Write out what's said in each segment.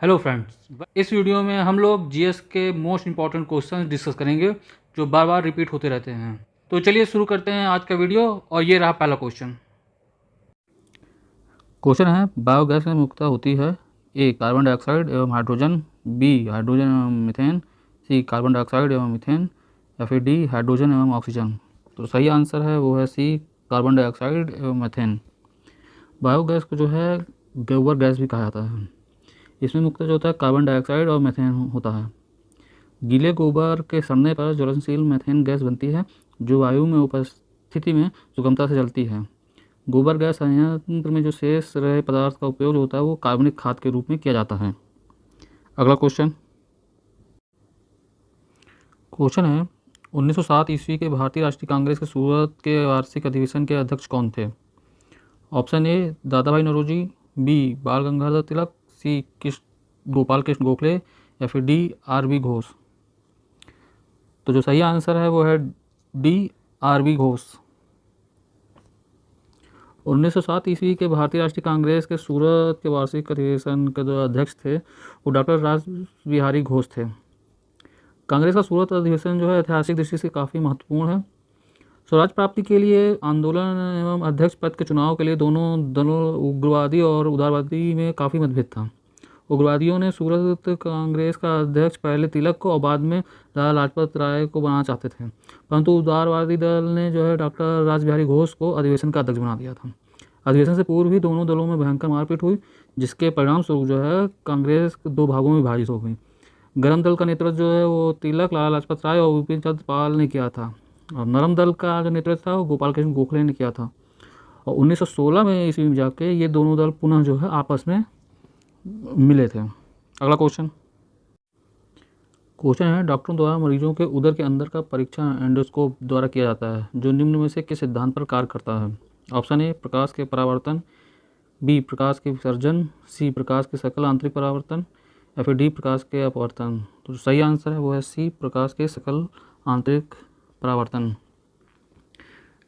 Hello friends, इस video में हम लोग जीएस के मोस्ट इंपॉर्टेंट क्वेश्चन डिस्कस करेंगे जो बार बार रिपीट होते रहते हैं। तो चलिए शुरू करते हैं आज का वीडियो। और ये रहा पहला क्वेश्चन। क्वेश्चन है, बायोगैस में मुख्यतः होती है ए कार्बन डाइऑक्साइड एवं हाइड्रोजन, बी हाइड्रोजन एवं मीथेन, सी कार्बन डाइऑक्साइड एवं मीथेन, या फिर डी हाइड्रोजन एवं ऑक्सीजन। तो सही आंसर है वो है सी कार्बन डाइऑक्साइड एवं मीथेन। बायोगैस को जो है गोबर गैस भी कहा जाता है। इसमें मुख्यतः जो होता है कार्बन डाइऑक्साइड और मीथेन होता है। गीले गोबर के सड़ने पर ज्वलनशील मीथेन गैस बनती है जो वायु में उपस्थिति में सुगमता से जलती है। गोबर गैस संयंत्र में जो शेष रहे पदार्थ का उपयोग जो होता है वो कार्बनिक खाद के रूप में किया जाता है। अगला क्वेश्चन है 1907 ईस्वी के भारतीय राष्ट्रीय कांग्रेस के सूरत के वार्षिक अधिवेशन के अध्यक्ष कौन थे? ऑप्शन ए दादा भाई नौरोजी, बी बाल गंगाधर तिलक, सी गोपाल कृष्ण गोखले, या फिर डी आर बी घोष। तो जो सही आंसर है वो है डी आर बी घोष। 1907 ईस्वी के भारतीय राष्ट्रीय कांग्रेस के सूरत के वार्षिक अधिवेशन के जो अध्यक्ष थे वो डॉक्टर रास बिहारी घोष थे। कांग्रेस का सूरत अधिवेशन जो है ऐतिहासिक दृष्टि से काफ़ी महत्वपूर्ण है। स्वराज प्राप्ति के लिए आंदोलन एवं अध्यक्ष पद के चुनाव के लिए दोनों दलों उग्रवादी और उदारवादी में काफ़ी मतभेद था। उग्रवादियों ने सूरत कांग्रेस का अध्यक्ष पहले तिलक को और बाद में लाला लाजपत राय को बनाना चाहते थे, परंतु उदारवादी दल ने जो है डॉक्टर रास बिहारी घोष को अधिवेशन का अध्यक्ष बना दिया था। अधिवेशन से पूर्व ही दोनों दलों में भयंकर मारपीट हुई, जिसके परिणाम स्वरूप जो है कांग्रेस दो भागों में विभाजित हो गई। गर्म दल का नेतृत्व जो है वो तिलक, लाला लाजपत राय और विपिन चंद्र पाल ने किया था, और नरम दल का जो नेतृत्व था वो गोपाल कृष्ण गोखले ने किया था। और 1916 में ईस्वी में जाके ये दोनों दल पुनः जो है आपस में मिले थे। अगला क्वेश्चन है, डॉक्टरों द्वारा मरीजों के उदर के अंदर का परीक्षण एंडोस्कोप द्वारा किया जाता है जो निम्न में से किस सिद्धांत पर कार्य करता है? ऑप्शन ए प्रकाश के परावर्तन, बी प्रकाश के विसर्जन, सी प्रकाश के सकल आंतरिक परावर्तन, या फिर डी प्रकाश के अपवर्तन। तो सही आंसर है वो है सी प्रकाश के सकल आंतरिक परावर्तन।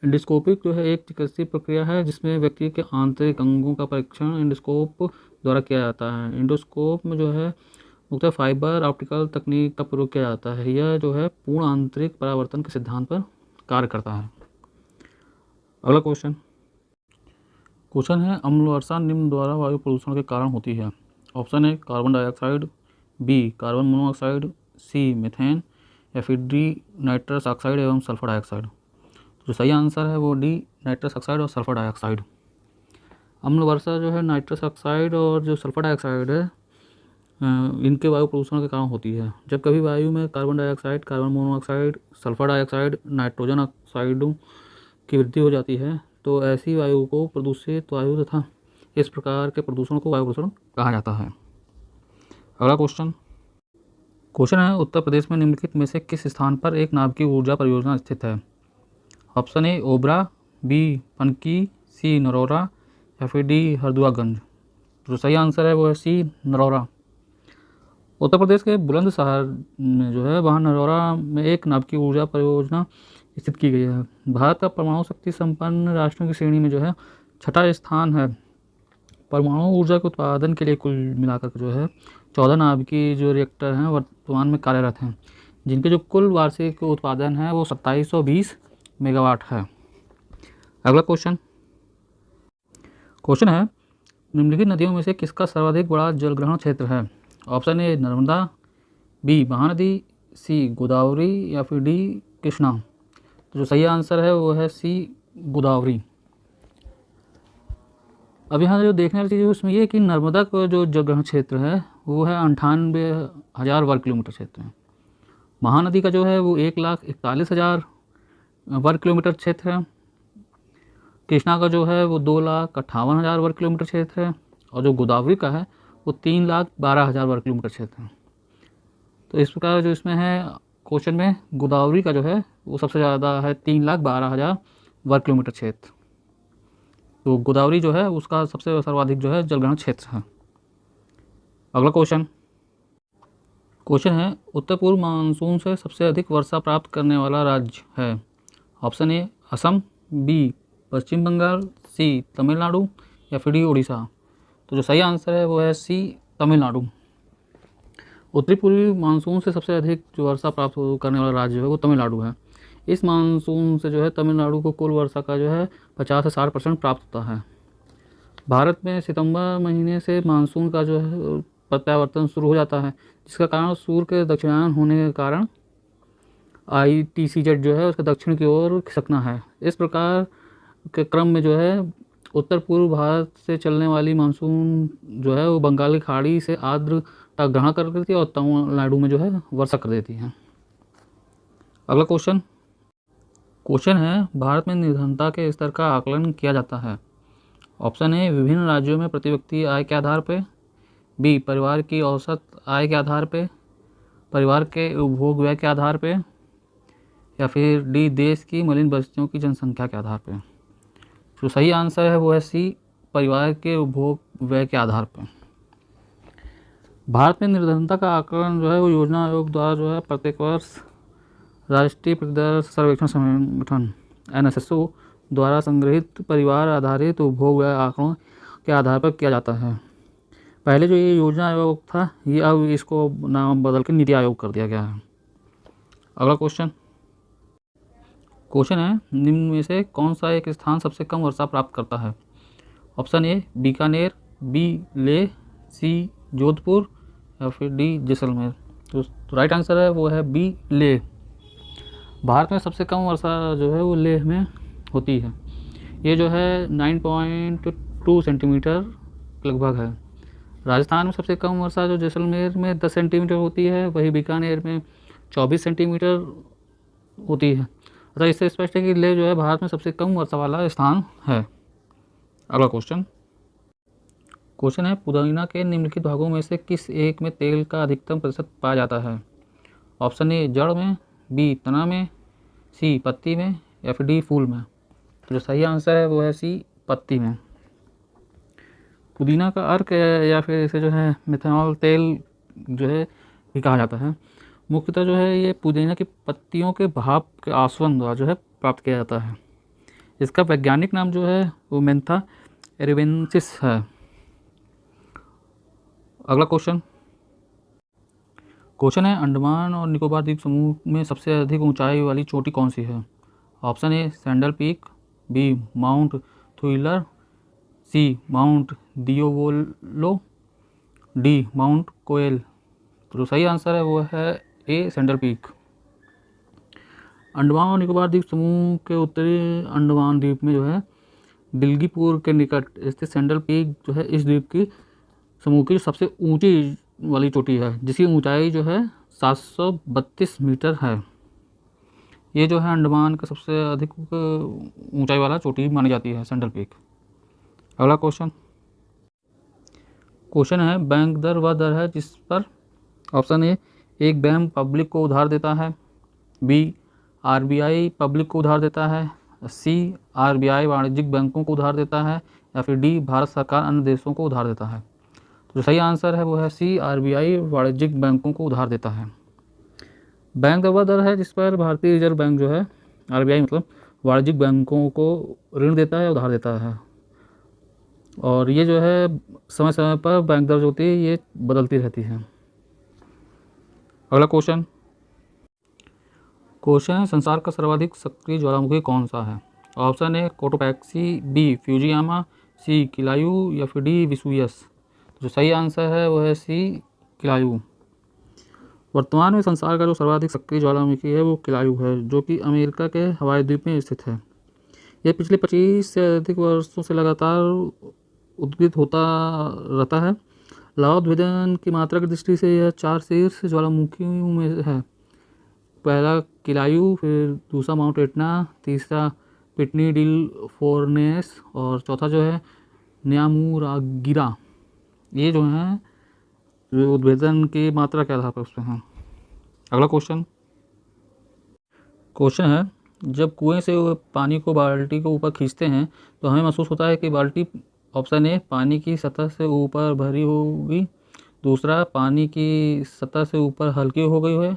एंडोस्कोपिक जो है एक चिकित्सीय प्रक्रिया है जिसमें व्यक्ति के आंतरिक अंगों का परीक्षण एंडोस्कोप द्वारा किया जाता है। एंडोस्कोप में जो है मुख्यतः फाइबर ऑप्टिकल तकनीक का प्रयोग किया जाता है। यह जो है पूर्ण आंतरिक परावर्तन के सिद्धांत पर कार्य करता है। अगला क्वेश्चन है, अम्ल वर्षा निम्न द्वारा वायु प्रदूषण के कारण होती है। Option A carbon dioxide, B carbon monoxide, C methane, या फिर डी नाइट्रस ऑक्साइड एवं सल्फर डाइऑक्साइड। जो सही आंसर है वो डी नाइट्रस ऑक्साइड और सल्फर डाइऑक्साइड। अम्ल वर्षा जो है नाइट्रस ऑक्साइड और जो सल्फर डाइऑक्साइड है इनके वायु प्रदूषण के कारण होती है। जब कभी वायु में carbon dioxide, carbon monoxide, sulphur dioxide, nitrogen ऑक्साइडों की वृद्धि हो जाती है तो ऐसी वायु को प्रदूषित वायु तथा इस प्रकार के प्रदूषण को वायु प्रदूषण कहा जाता है। अगला क्वेश्चन है, उत्तर प्रदेश में निम्नलिखित में से किस स्थान पर एक नाभिकीय ऊर्जा परियोजना स्थित है? Option A Obra, B Panki, C Narora, या फिर डी हरदुआगंज। तो सही आंसर है वो है सी नरौरा। उत्तर प्रदेश के बुलंदशहर में जो है वहाँ नरौरा में एक नाभिकीय ऊर्जा परियोजना स्थित की गई है। भारत का परमाणु शक्ति संपन्न राष्ट्रों की श्रेणी में जो है 6ठा स्थान है। परमाणु ऊर्जा के उत्पादन के लिए कुल मिलाकर जो है 14 नाभिकीय जो रिएक्टर हैं वर्तमान में कार्यरत हैं, जिनके जो कुल वार्षिक उत्पादन है वो 2720 मेगावाट है। अगला क्वेश्चन है, निम्नलिखित नदियों में से किसका सर्वाधिक बड़ा जलग्रहण क्षेत्र है? Option A Narmada, B Mahanadi, C Godavari, या फिर डी कृष्णा। तो जो सही आंसर है वो है सी गोदावरी। अब यहाँ जो देखने वाली चीज़ है उसमें ये कि नर्मदा का जो जलग्रहण क्षेत्र है वो है 98,000 वर्ग किलोमीटर क्षेत्र है। महानदी का जो है वो 1,41,000 वर्ग किलोमीटर क्षेत्र है। कृष्णा का जो है वो 2,58,000 वर्ग किलोमीटर क्षेत्र है, और जो गोदावरी का है वो 3,12,000 वर्ग किलोमीटर क्षेत्र है। तो इस प्रकार जो इसमें है क्वेश्चन में गोदावरी का जो है वो सबसे ज़्यादा है 3,12,000 वर्ग किलोमीटर क्षेत्र। तो गोदावरी जो है उसका सबसे सर्वाधिक जो है जलग्रहण क्षेत्र है। अगला क्वेश्चन है, उत्तर पूर्व मानसून से सबसे अधिक वर्षा प्राप्त करने वाला राज्य है? ऑप्शन ए असम, बी पश्चिम बंगाल, सी तमिलनाडु, या फिर डी उड़ीसा। तो जो सही आंसर है वो है सी तमिलनाडु। उत्तरी पूर्वी मानसून से सबसे अधिक जो वर्षा प्राप्त करने वाला राज्य है वो तमिलनाडु है। इस मानसून से जो है तमिलनाडु को कुल वर्षा का जो है 50 से 60% प्राप्त होता है। भारत में सितंबर महीने से मानसून का जो है प्रत्यावर्तन शुरू हो जाता है, जिसका कारण सूर्य के दक्षिणायन होने के कारण ITCZ जो है उसके दक्षिण की ओर खिसकना है। इस प्रकार के क्रम में जो है उत्तर पूर्व भारत से चलने वाली मानसून जो है वो बंगाल की खाड़ी से आर्द्रता ग्रहण कर देती है और तमिलनाडु में जो है वर्षा कर देती है। अगला क्वेश्चन है, भारत में निर्धनता के स्तर का आकलन किया जाता है। ऑप्शन ए, विभिन्न राज्यों में प्रति व्यक्ति आय के आधार पर, बी, परिवार की औसत आय के आधार पर, परिवार के उपभोग व्यय के आधार पर, या फिर डी, देश की मलिन बस्तियों की जनसंख्या के आधार पर। जो सही आंसर है वो है सी, परिवार के उपभोग व्यय के आधार पर। भारत में निर्धनता का आकलन जो है वो योजना आयोग द्वारा जो है प्रत्येक वर्ष राष्ट्रीय प्रतिदर्श सर्वेक्षण संगठन NSSO द्वारा संग्रहित परिवार आधारित उपभोग व्यय आंकड़ों के आधार पर किया जाता है। पहले जो ये योजना आयोग था ये अब इसको नाम बदल के नीति आयोग कर दिया गया है। अगला क्वेश्चन है, निम्न में से कौन सा एक स्थान सबसे कम वर्षा प्राप्त करता है। Option A, Bikaner, B, Leh, C, Jodhpur, या फिर डी, जैसलमेर। तो राइट आंसर है वो है बी, लेह। भारत में सबसे कम वर्षा जो है वो लेह में होती है। ये जो है 9.2 सेंटीमीटर लगभग है। राजस्थान में सबसे कम वर्षा जो जैसलमेर में 10 सेंटीमीटर होती है, वही बीकानेर में 24 सेंटीमीटर होती है। अतः इससे स्पष्ट है कि लेह जो है भारत में सबसे कम वर्षा वाला स्थान है। अगला क्वेश्चन है, पुदीना के निम्नलिखित भागों में से किस एक में तेल का अधिकतम प्रतिशत पाया जाता है। ऑप्शन ए, जड़ में, बी, तना में, सी, पत्ती में, या फिर डी, फूल में। जो सही आंसर है वो है सी, पत्ती में। पुदीना का अर्क या फिर इसे जो है मिथेनॉल तेल जो है भी कहा जाता है। मुख्यतः जो है ये पुदीना की पत्तियों के भाप के आसवन द्वारा जो है प्राप्त किया जाता है। इसका वैज्ञानिक नाम जो है वो मेंथा एरेबेनेंसिस है। अगला क्वेश्चन है, अंडमान और निकोबार द्वीप समूह में सबसे अधिक ऊंचाई वाली चोटी कौन सी है। Option A, Saddle Peak, B, Mount Thuillier, C, Mount Diavolo, D, Mount Koyal. तो जो सही आंसर है वो है ए, सैंडल पीक। अंडमान और निकोबार द्वीप समूह के उत्तरी अंडमान द्वीप में जो है बिल्गीपुर के निकट स्थित सैंडल पीक जो है इस द्वीप की समूह की सबसे ऊंची वाली चोटी है, जिसकी ऊंचाई जो है 732 मीटर है। ये जो है अंडमान का सबसे अधिक ऊंचाई वाला चोटी मानी जाती है, सैंडल पीक। अगला क्वेश्चन है, बैंक दर वह दर है जिस पर ऑप्शन ए, एक बैंक पब्लिक को उधार देता है, बी, RBI पब्लिक को उधार देता है, सी, RBI वाणिज्यिक बैंकों को उधार देता है, या फिर डी, भारत सरकार अन्य देशों को उधार देता है। तो जो सही आंसर है वो है सी, RBI वाणिज्यिक बैंकों को उधार देता है। बैंक दर वह दर है जिस पर भारतीय रिजर्व बैंक जो है RBI मतलब वाणिज्यिक बैंकों को ऋण देता है, उधार देता है। और ये जो है समय समय पर बैंक दर जो होती है ये बदलती रहती है। अगला क्वेश्चन है, संसार का सर्वाधिक सक्रिय ज्वालामुखी कौन सा है। Option A, Cotopaxi, B, Fujiyama, C, Kilauea, या फिर डी, विसुवियस। जो सही आंसर है वो है सी, किलायू। वर्तमान में संसार का जो सर्वाधिक सक्रिय ज्वालामुखी है वो किलायू है, जो कि अमेरिका के हवाई द्वीप में स्थित है। यह पिछले 25 से अधिक वर्षों से लगातार उद्गित होता रहता है। लावा उद्भेदन की मात्रा की दृष्टि से यह 4 शीर्ष ज्वालामुखियों में है। पहला किलायू, फिर दूसरा माउंट एटना, तीसरा पिटनी डिल फोर्नेस, और चौथा जो है न्यामुरागिरा। ये जो है उद्भेदन की मात्रा के आधार पर उसमें है। अगला क्वेश्चन है, जब कुएं से पानी को बाल्टी को ऊपर खींचते हैं तो हमें महसूस होता है कि बाल्टी, ऑप्शन ए, पानी की सतह से ऊपर भरी होगी, दूसरा, पानी की सतह से ऊपर हल्की हो गई है,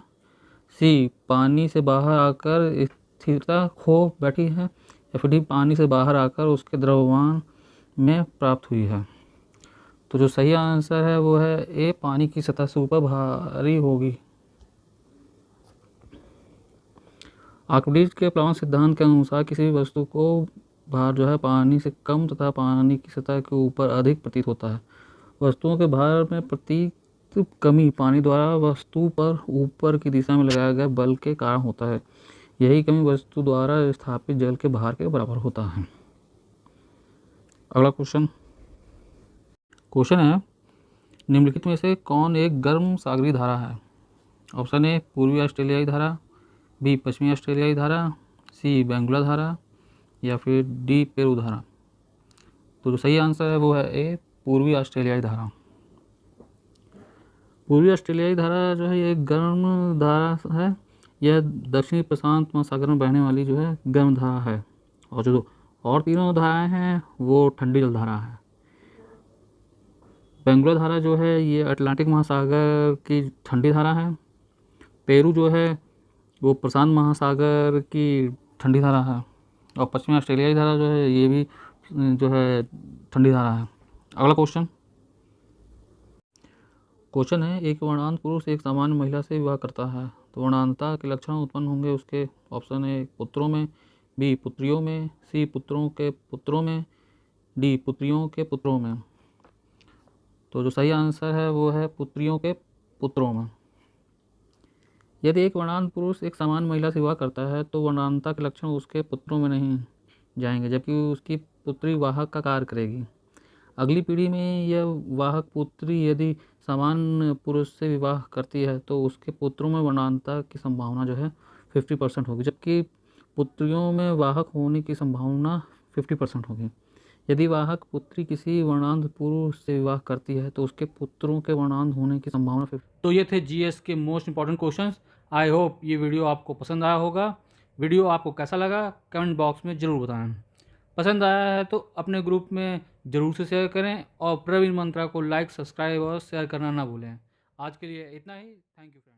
सी, पानी से बाहर आकर स्थिरता खो बैठी है, या फिर डी, पानी से बाहर आकर उसके द्रव्यमान में प्राप्त हुई है। तो जो सही आंसर है वो है ए, पानी की सतह से ऊपर भारी होगी। आर्किमिडीज के प्लावन सिद्धांत के अनुसार किसी भी वस्तु को भार जो है पानी से कम तथा पानी की सतह के ऊपर अधिक प्रतीत होता है। वस्तुओं के भार में प्रतीत कमी पानी द्वारा वस्तु पर ऊपर की दिशा में लगाया गया बल के कारण होता है। यही कमी वस्तु द्वारा स्थापित जल के भार के बराबर होता है। अगला क्वेश्चन है, निम्नलिखित में से कौन एक गर्म सागरीय धारा है? ऑप्शन ए पूर्वी ऑस्ट्रेलियाई धारा, बी पश्चिमी ऑस्ट्रेलियाई धारा, सी बेंगुला धारा या फिर डी पेरू धारा। तो जो सही आंसर है वो है ए, पूर्वी ऑस्ट्रेलियाई धारा। पूर्वी ऑस्ट्रेलियाई धारा जो है ये एक गर्म धारा है। यह दक्षिणी प्रशांत महासागर में बहने वाली जो है गर्म धारा है। और जो और तीनों धाराएं हैं वो ठंडी जल धारा है। बेंगुला धारा जो है ये अटलांटिक महासागर की ठंडी धारा है। पेरू जो है वो प्रशांत महासागर की ठंडी धारा है। और पश्चिमी ऑस्ट्रेलियाई धारा जो है ये भी जो है ठंडी धारा है। अगला क्वेश्चन है, एक वर्णांत पुरुष एक सामान्य महिला से विवाह करता है तो वर्णांतता के लक्षण उत्पन्न होंगे उसके। ऑप्शन ए पुत्रों में, बी पुत्रियों में, सी पुत्रों के पुत्रों में, डी पुत्रियों के पुत्रों में। तो जो सही आंसर है वो है पुत्रियों के पुत्रों में। यदि एक वर्णांत पुरुष एक सामान्य महिला से विवाह करता है तो वर्णांतता के लक्षण उसके पुत्रों में नहीं जाएंगे, जबकि उसकी पुत्री वाहक का कार्य करेगी। अगली पीढ़ी में यह वाहक पुत्री यदि सामान्य पुरुष से विवाह करती है तो उसके पुत्रों में वर्णांतता की संभावना जो है 50% होगी, जबकि पुत्रियों में वाहक होने की संभावना 50% होगी। यदि वाहक पुत्री किसी वर्णांत पुरुष से विवाह करती है तो उसके पुत्रों के वर्णांत होने की संभावना 50। तो ये थे जीएस के most important questions. I hope ये वीडियो आपको पसंद आया होगा। वीडियो आपको कैसा लगा कमेंट बॉक्स में ज़रूर बताएं। पसंद आया है तो अपने ग्रुप में ज़रूर से शेयर करें और प्रवीण मंत्रा को लाइक, सब्सक्राइब और शेयर करना ना भूलें। आज के लिए इतना ही। Thank you friends.